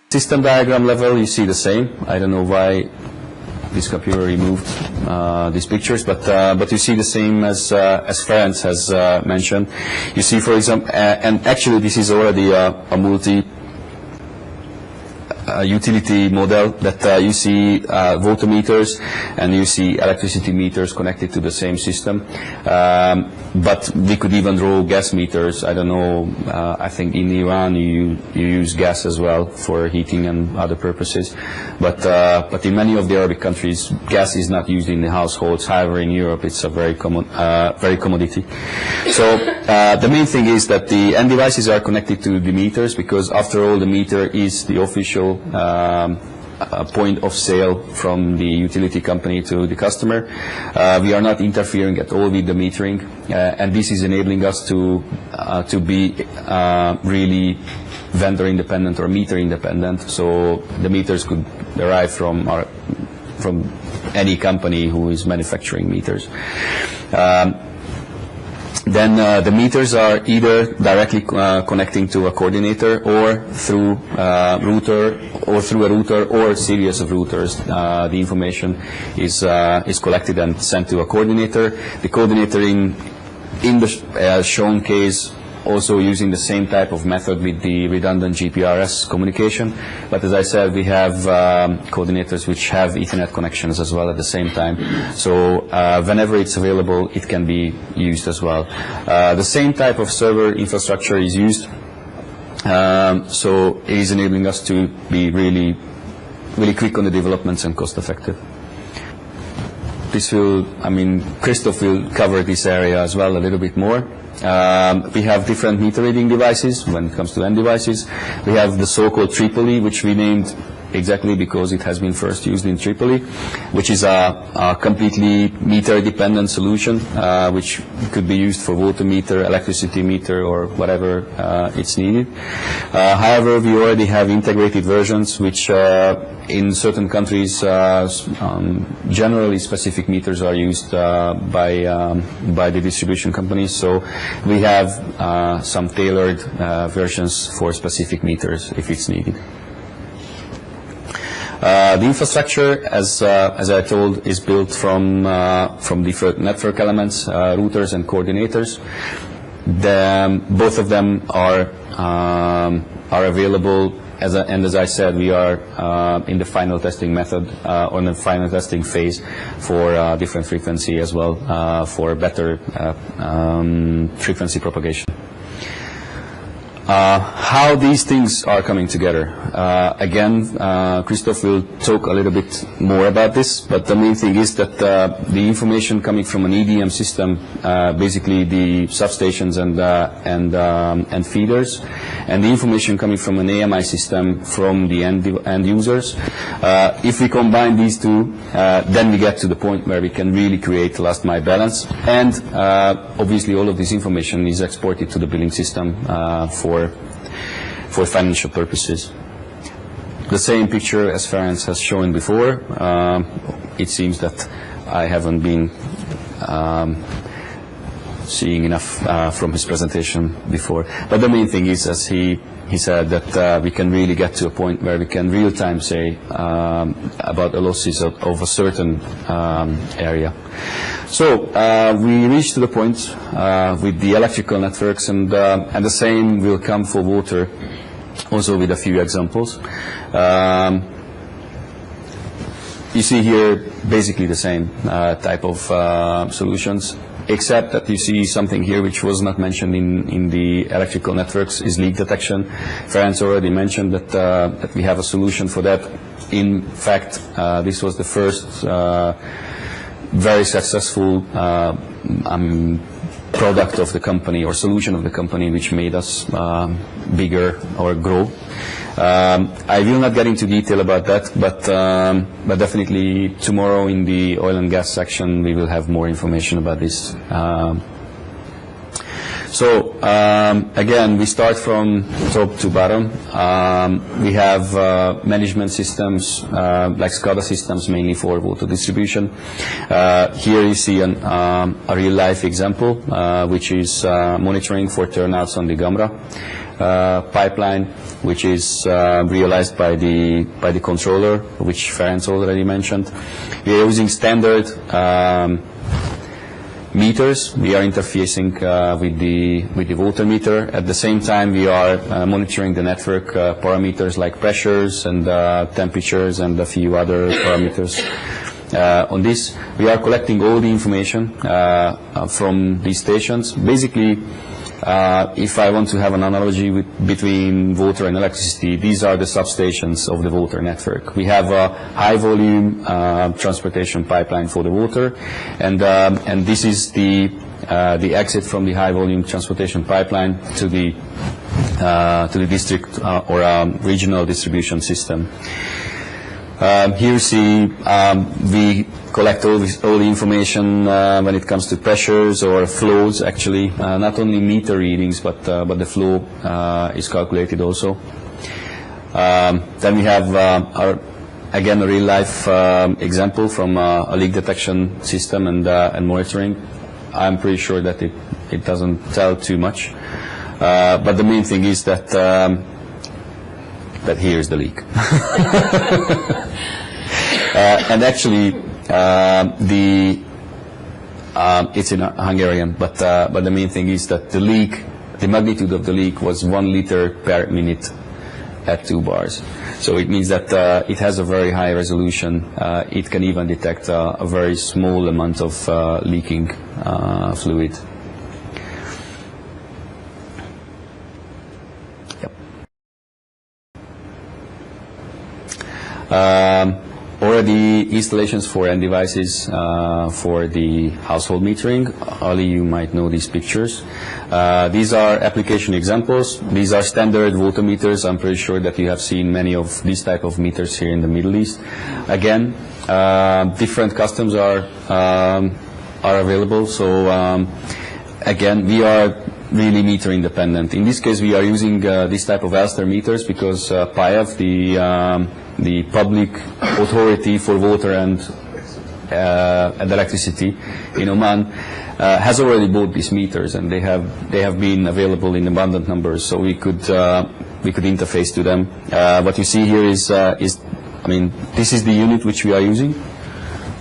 System diagram level, you see the same. I don't know why this computer removed these pictures, but you see the same as Ferenc has mentioned. You see, for example, and actually this is already a utility model that you see voltmeters and you see electricity meters connected to the same system. But we could even draw gas meters. I don't know, I think in Iran you use gas as well for heating and other purposes. But in many of the Arabic countries, gas is not used in the households. However, in Europe, it's a very commodity. So the main thing is that the end devices are connected to the meters, because after all, the meter is the official point of sale from the utility company to the customer. We are not interfering at all with the metering, and this is enabling us to be really vendor independent or meter independent. So the meters could derive from any company who is manufacturing meters. Then the meters are either directly connecting to a coordinator or through a router or a series of routers. The information is collected and sent to a coordinator. The coordinator in the shown case also using the same type of method with the redundant GPRS communication. But as I said, we have coordinators which have Ethernet connections as well at the same time. So whenever it's available, it can be used as well. The same type of server infrastructure is used. So it is enabling us to be really quick on the developments and cost effective. This will, Christoph will cover this area as well a little bit more. We have different meter reading devices when it comes to end devices. We have the so-called Tripoli, which we named exactly because it has been first used in Tripoli, which is a completely meter-dependent solution, which could be used for voltmeter, electricity meter, or whatever it's needed. However, we already have integrated versions, which in certain countries, generally specific meters are used by the distribution companies. So we have some tailored versions for specific meters if it's needed. The infrastructure, as I told, is built from different network elements, routers and coordinators. Both of them are available. And as I said, we are in the final testing method, on the final testing phase for different frequency as well, for better frequency propagation. How these things are coming together. Again, Christoph will talk a little bit more about this, but the main thing is that the information coming from an EDM system, basically the substations and feeders, and the information coming from an AMI system from the end users, if we combine these two, then we get to the point where we can really create last mile balance, and obviously all of this information is exported to the billing system for financial purposes. The same picture as Ferenc has shown before. It seems that I haven't been seeing enough from his presentation before. But the main thing is, as he said, that we can really get to a point where we can real-time say about the losses of a certain area. So we reached to the point with the electrical networks, and the same will come for water, also with a few examples. You see here basically the same type of solutions, except that you see something here which was not mentioned in the electrical networks, is leak detection. Ferenc already mentioned that we have a solution for that. In fact, this was the first very successful product of the company or solution of the company which made us bigger or grow. I will not get into detail about that, but definitely tomorrow in the oil and gas section we will have more information about this. So again, we start from top to bottom. We have management systems like SCADA systems, mainly for water distribution. Here you see a real-life example, which is monitoring for turnouts on the Gamra pipeline, which is realized by the controller, which Ferenc already mentioned. We are using standard meters. We are interfacing with the water meter. At the same time, we are monitoring the network parameters like pressures and temperatures and a few other parameters. On this, we are collecting all the information from these stations. Basically, if I want to have an analogy between water and electricity, these are the substations of the water network. We have a high-volume transportation pipeline for the water, and this is the exit from the high-volume transportation pipeline to the district or regional distribution system. Here you see we collect all the information when it comes to pressures or flows, actually. Not only meter readings, but the flow is calculated also. Then we have, again, a real-life example from a leak detection system and monitoring. I'm pretty sure that it doesn't tell too much. But the main thing is that here's the leak. And actually, it's in Hungarian, but the main thing is that the leak, the magnitude of the leak was 1 liter per minute at 2 bars. So it means that it has a very high resolution. It can even detect a very small amount of leaking fluid. Already installations for end devices for the household metering. Ali, you might know these pictures. These are application examples. These are standard water meters. I'm pretty sure that you have seen many of these type of meters here in the Middle East. Again, different customs are available. So again, we are really meter independent. In this case, we are using this type of Elster meters because PIAF, the public authority for water and electricity in Oman, has already bought these meters, and they have been available in abundant numbers, so we could interface to them. What you see here is I mean, this is the unit which we are using,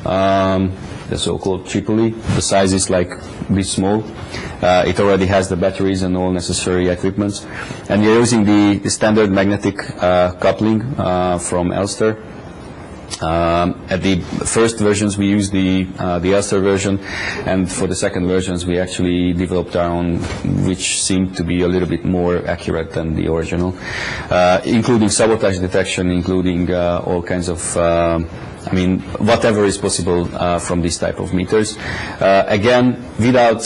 the so-called Tripoli. The size is like a bit small. It already has the batteries and all necessary equipments. And we are using the standard magnetic coupling from Elster. At the first versions we used the Elster version, and for the second versions we actually developed our own, which seemed to be a little bit more accurate than the original, including sabotage detection, including all kinds of I mean, whatever is possible from this type of meters. Again, without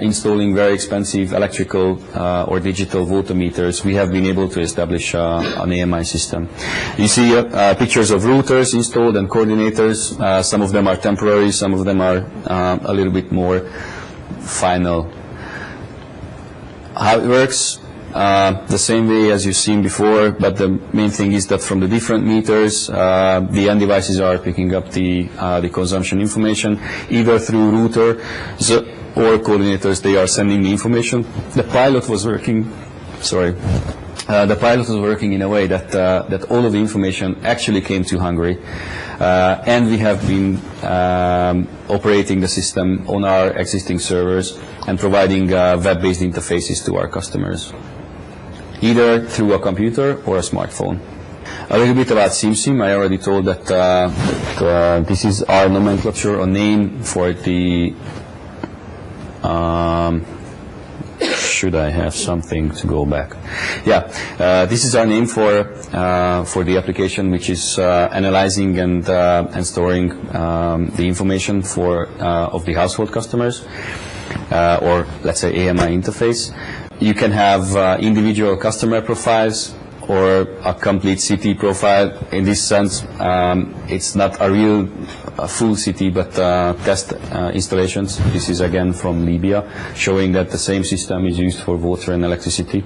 installing very expensive electrical or digital water meters, we have been able to establish an AMI system. You see pictures of routers installed and coordinators. Some of them are temporary, some of them are a little bit more final. How it works? The same way as you've seen before, but the main thing is that from the different meters, the end devices are picking up the consumption information, either through router or coordinators. They are sending the information. The pilot was working. The pilot was working in a way that all of the information actually came to Hungary, and we have been operating the system on our existing servers and providing web-based interfaces to our customers, either through a computer or a smartphone. A little bit about SimSim. I already told that this is our nomenclature or name for the should I have something to go back? Yeah, this is our name for the application, which is analyzing and storing the information of the household customers, or let's say AMI interface. You can have individual customer profiles or a complete city profile. In this sense, it's not a real full city, but test installations. This is again from Libya, showing that the same system is used for water and electricity.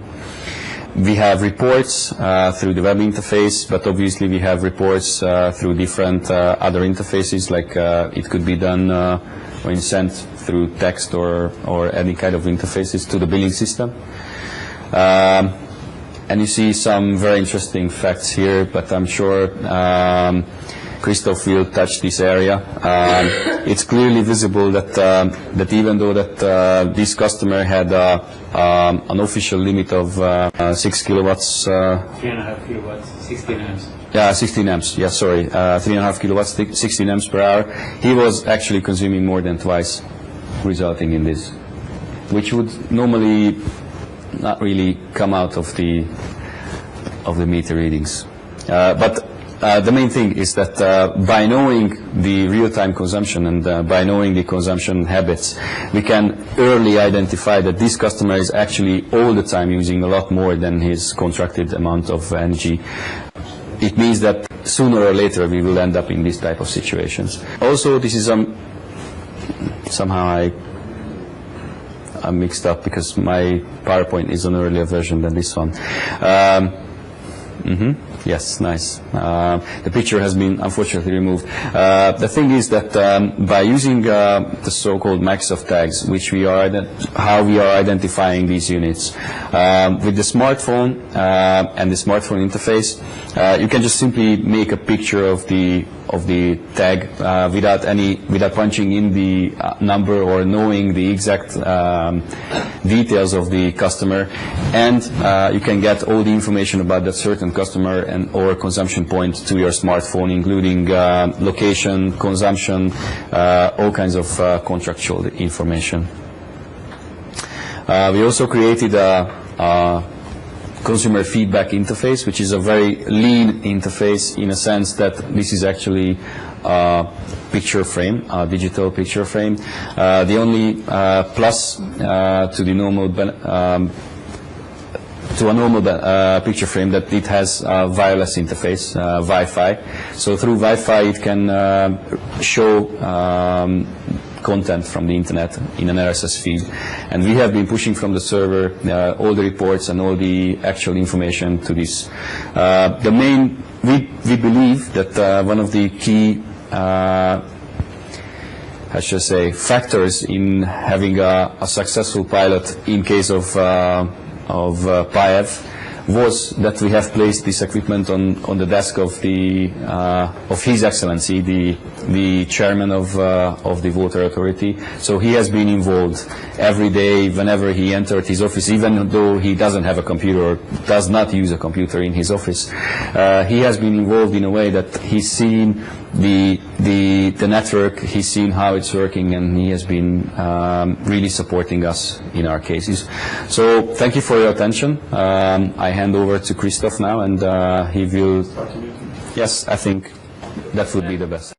We have reports through the web interface, but obviously we have reports through different other interfaces, like it could be done when sent through text or any kind of interfaces to the billing system. And you see some very interesting facts here, but I'm sure Christoph will touch this area. It's clearly visible that that even though that this customer had an official limit of 6 kilowatts, 3.5 kilowatts, 16 amps. Yeah, 16 amps. Yeah, sorry, 3.5 kilowatts, 16 amps per hour. He was actually consuming more than twice, resulting in this, which would normally not really come out of the meter readings. But the main thing is that by knowing the real-time consumption and by knowing the consumption habits, we can early identify that this customer is actually all the time using a lot more than his contracted amount of energy. It means that sooner or later we will end up in this type of situations. Also, this is somehow I'm mixed up because my PowerPoint is an earlier version than this one. Yes, nice. The picture has been unfortunately removed. The thing is that by using the so-called Microsoft tags, which how we are identifying these units, with the smartphone and the smartphone interface, you can just simply make a picture of the tag without punching in the number or knowing the exact details of the customer, and you can get all the information about that certain customer and or consumption point to your smartphone, including location, consumption, all kinds of contractual information. We also created a consumer feedback interface, which is a very lean interface in a sense that this is actually a picture frame, a digital picture frame. The only plus to the normal picture frame that it has a wireless interface, Wi-Fi. So through Wi-Fi it can show content from the internet in an RSS feed, and we have been pushing from the server all the reports and all the actual information to this. We believe that one of the key factors in having a successful pilot in case of PIEV was that we have placed this equipment on the desk of His Excellency, the chairman of the Water Authority. So he has been involved every day whenever he entered his office, even though he doesn't have a computer or does not use a computer in his office. He has been involved in a way that he's seen the network, he's seen how it's working, and he has been really supporting us in our cases. So thank you for your attention. I hand over to Christoph now, and he will. Yes, I think that would be the best.